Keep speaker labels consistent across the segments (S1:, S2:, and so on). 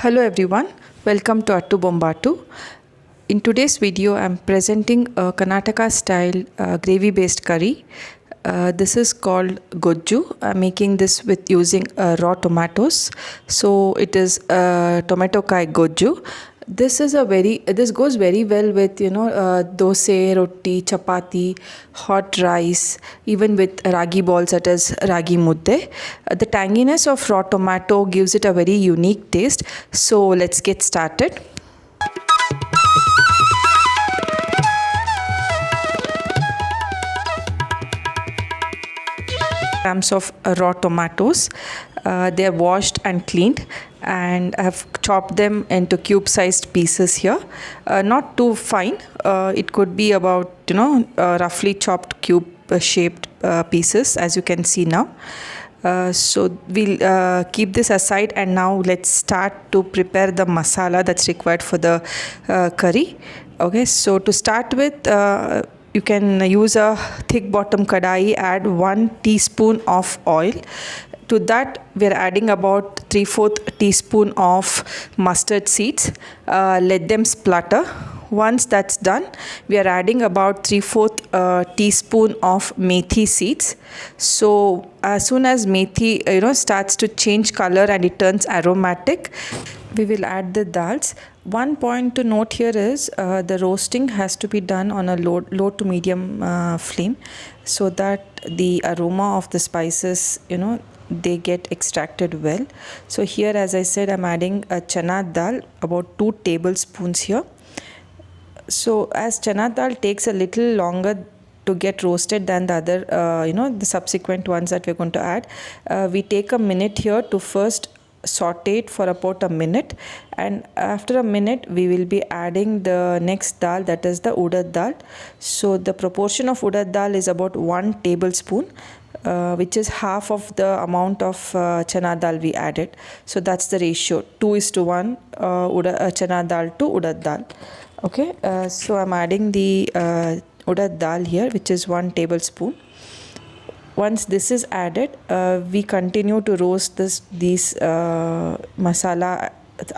S1: Hello everyone, welcome to Attubombaatu. In today's video, I'm presenting a Karnataka style gravy based curry. This is called goju. I'm making this with using raw tomatoes. So it is tomato kai goju. This goes very well with dosa, roti, chapati, hot rice, even with ragi balls such as ragi mudde. The tanginess of raw tomato gives it a very unique taste. So let's get started. Grams of raw tomatoes. They are washed and cleaned, and I have chopped them into cube-sized pieces here. Not too fine. It could be about roughly chopped cube-shaped pieces, as you can see now. So we'll keep this aside, and now let's start to prepare the masala that's required for the curry. Okay, so to start with, you can use a thick bottom kadai. Add 1 teaspoon of oil. To that, we are adding about 3/4 teaspoon of mustard seeds. Let them splutter. Once that's done, we are adding about 3/4 teaspoon of methi seeds. So as soon as methi starts to change color and it turns aromatic, we will add the dals. One point to note here is the roasting has to be done on a low to medium flame, so that the aroma of the spices they get extracted well. So here, as I said, I'm adding a chana dal, about 2 tablespoons here. So as chana dal takes a little longer to get roasted than the other the subsequent ones that we're going to add, we take a minute here to first saute it for about a minute, and after a minute we will be adding the next dal, that is the urad dal. So the proportion of urad dal is about 1 tablespoon, which is half of the amount of chana dal we added. So that's the ratio, 2:1 chana dal to urad dal. Okay, so I'm adding the urad dal here, which is 1 tablespoon. Once this is added, we continue to roast these masala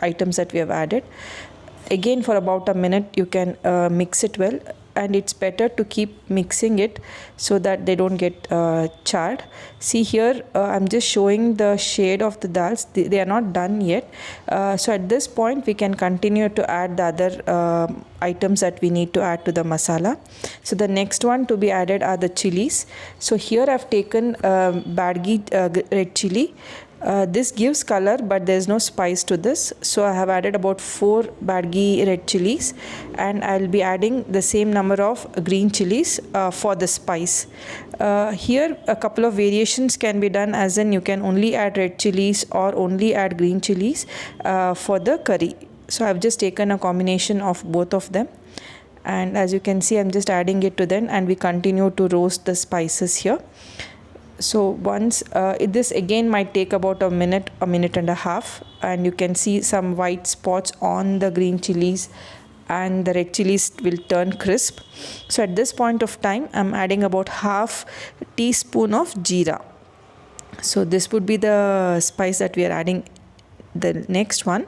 S1: items that we have added. Again, for about a minute, you can mix it well, and it's better to keep mixing it so that they don't get charred. See here, I'm just showing the shade of the dals. They are not done yet. So at this point, we can continue to add the other items that we need to add to the masala. So the next one to be added are the chilies. So here I've taken badgi red chili. This gives color, but there is no spice to this, so I have added about 4 badgi red chilies, and I'll be adding the same number of green chilies for the spice. Here a couple of variations can be done, as in you can only add red chilies or only add green chilies for the curry. So I've just taken a combination of both of them, and as you can see, I'm just adding it to them, and we continue to roast the spices here. So once this again might take about a minute and a half, and you can see some white spots on the green chilies, and the red chilies will turn crisp. So at this point of time, I'm adding about half teaspoon of jeera. So this would be the spice that we are adding, the next one.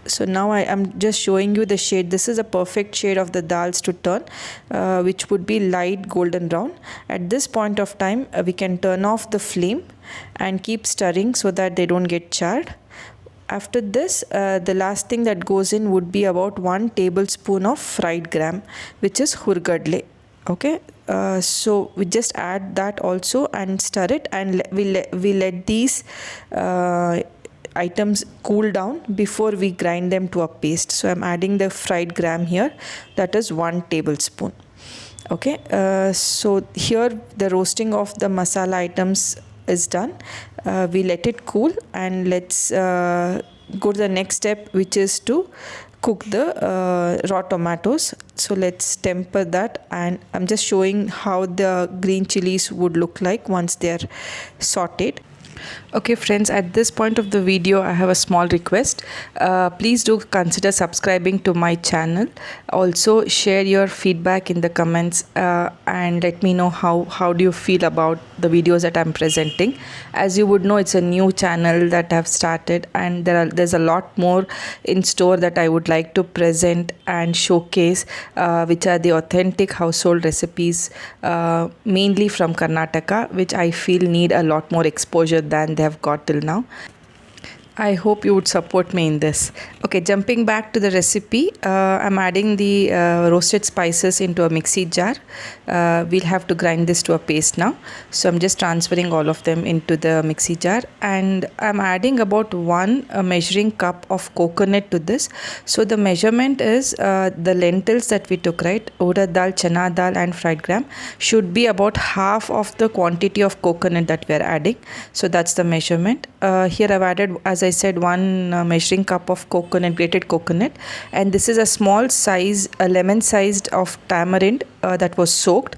S1: So now I am just showing you the shade. This is a perfect shade of the dals to turn, which would be light golden brown. At this point of time, we can turn off the flame and keep stirring so that they don't get charred. After this, the last thing that goes in would be about 1 tablespoon of fried gram, which is hurgadle. Okay, so we just add that also and stir it, and we let these items cool down before we grind them to a paste. So I'm adding the fried gram here, that is 1 tablespoon. Okay, so here the roasting of the masala items is done. We let it cool, and let's go to the next step, which is to cook the raw tomatoes. So let's temper that, and I'm just showing how the green chilies would look like once they are sauteed. Okay friends, at this point of the video I have a small request. Please do consider subscribing to my channel. Also share your feedback in the comments and let me know how do you feel about the videos that I'm presenting. As you would know, it's a new channel that I've started, and there's a lot more in store that I would like to present and showcase, which are the authentic household recipes, mainly from Karnataka, which I feel need a lot more exposure than they have got till now. I hope you would support me in this. Okay, jumping back to the recipe, I'm adding the roasted spices into a mixie jar. We'll have to grind this to a paste now. So I'm just transferring all of them into the mixie jar, and I'm adding about one measuring cup of coconut to this. So the measurement is the lentils that we took, right? Urad dal, chana dal and fried gram should be about half of the quantity of coconut that we're adding. So that's the measurement. Here I've added, as I said, one measuring cup of coconut, grated coconut, and this is a small size, a lemon sized of tamarind that was soaked.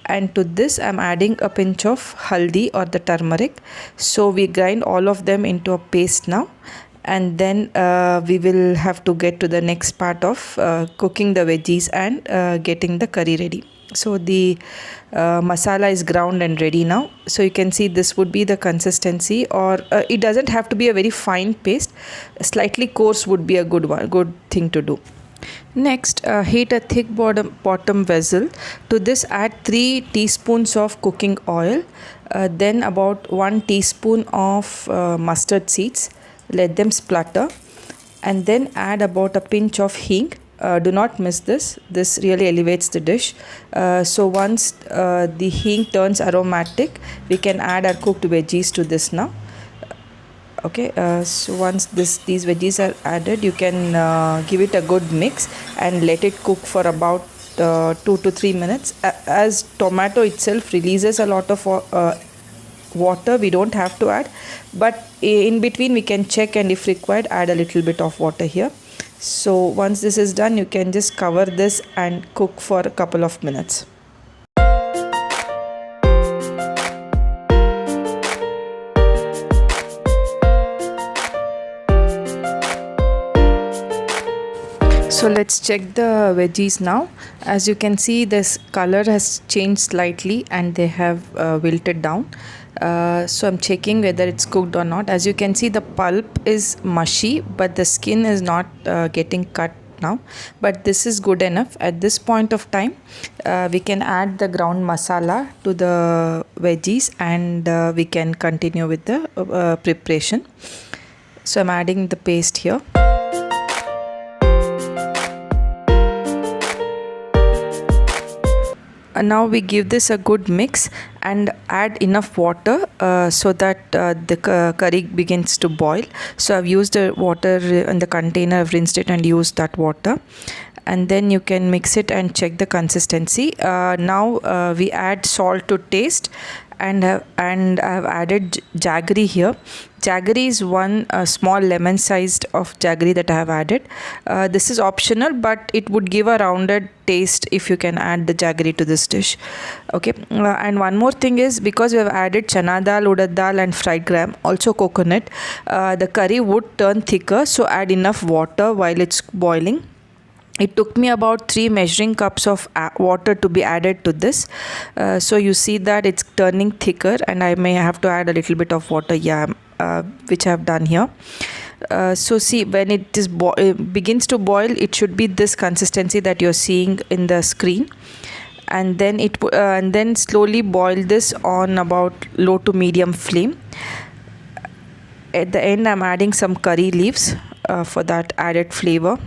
S1: And to this I'm adding a pinch of haldi or the turmeric. So we grind all of them into a paste now, and then we will have to get to the next part of cooking the veggies and getting the curry ready. So the masala is ground and ready now. So you can see this would be the consistency, or it doesn't have to be a very fine paste. Slightly coarse would be a good thing to do. Next, heat a thick bottom vessel. To this add 3 teaspoons of cooking oil, then about 1 teaspoon of mustard seeds. Let them splutter, and then add about a pinch of hing. Do not miss this. This really elevates the dish. So once the hing turns aromatic, we can add our cooked veggies to this now. Okay, so once these veggies are added, you can give it a good mix and let it cook for about 2 to 3 minutes. As tomato itself releases a lot of water, we don't have to add, but in between we can check, and if required add a little bit of water here. So once this is done, you can just cover this and cook for a couple of minutes. So let's check the veggies now. As you can see, this color has changed slightly and they have wilted down. So I'm checking whether it's cooked or not. As you can see, the pulp is mushy, but the skin is not getting cut now. But this is good enough. At this point of time, we can add the ground masala to the veggies, and we can continue with the preparation. So I'm adding the paste here. Now we give this a good mix and add enough water so that the curry begins to boil. So I've used the water in the container, I've rinsed it and used that water, and then you can mix it and check the consistency. Now we add salt to taste, and I've added jaggery here. Jaggery is one small lemon sized of jaggery that I have added. This is optional, but it would give a rounded taste if you can add the jaggery to this dish. Okay, and one more thing is, because we have added chana dal, urad dal and fried gram, also coconut, the curry would turn thicker, so add enough water while it's boiling. It took me about 3 measuring cups of water to be added to this. So you see that it's turning thicker, and I may have to add a little bit of water, which I have done here. So see, when it begins to boil, it should be this consistency that you're seeing in the screen. And then slowly boil this on about low to medium flame. At the end, I'm adding some curry leaves for that added flavor.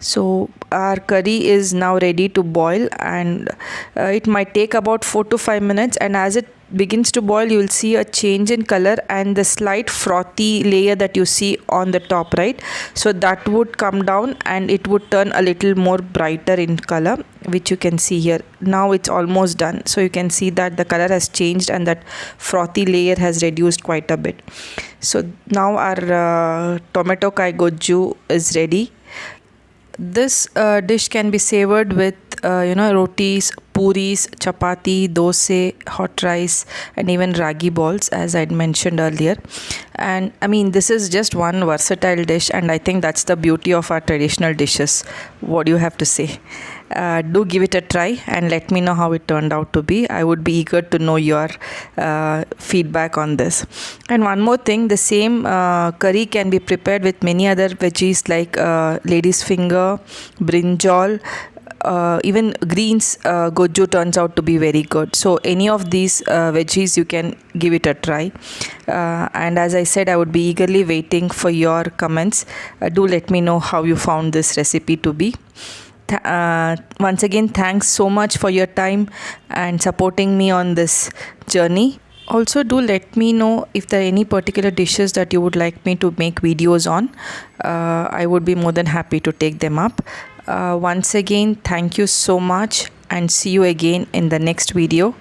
S1: So our curry is now ready to boil, and it might take about 4 to 5 minutes, and as it begins to boil, you will see a change in color and the slight frothy layer that you see on the top, right? So that would come down and it would turn a little more brighter in color, which you can see here. Now it's almost done, so you can see that the color has changed and that frothy layer has reduced quite a bit. So now our tomato kai goju is ready. This dish can be savored with rotis, puris, chapati, dosa, hot rice, and even ragi balls, as I'd mentioned earlier. And I mean, this is just one versatile dish, and I think that's the beauty of our traditional dishes. What do you have to say? Do give it a try and let me know how it turned out to be. I would be eager to know your feedback on this. And one more thing, the same curry can be prepared with many other veggies like lady's finger, brinjal, even greens. Goju turns out to be very good. So any of these veggies you can give it a try. And as I said, I would be eagerly waiting for your comments. Do let me know how you found this recipe to be. Once again, thanks so much for your time and supporting me on this journey. Also, do let me know if there are any particular dishes that you would like me to make videos on. I would be more than happy to take them up. Once again, thank you so much and see you again in the next video.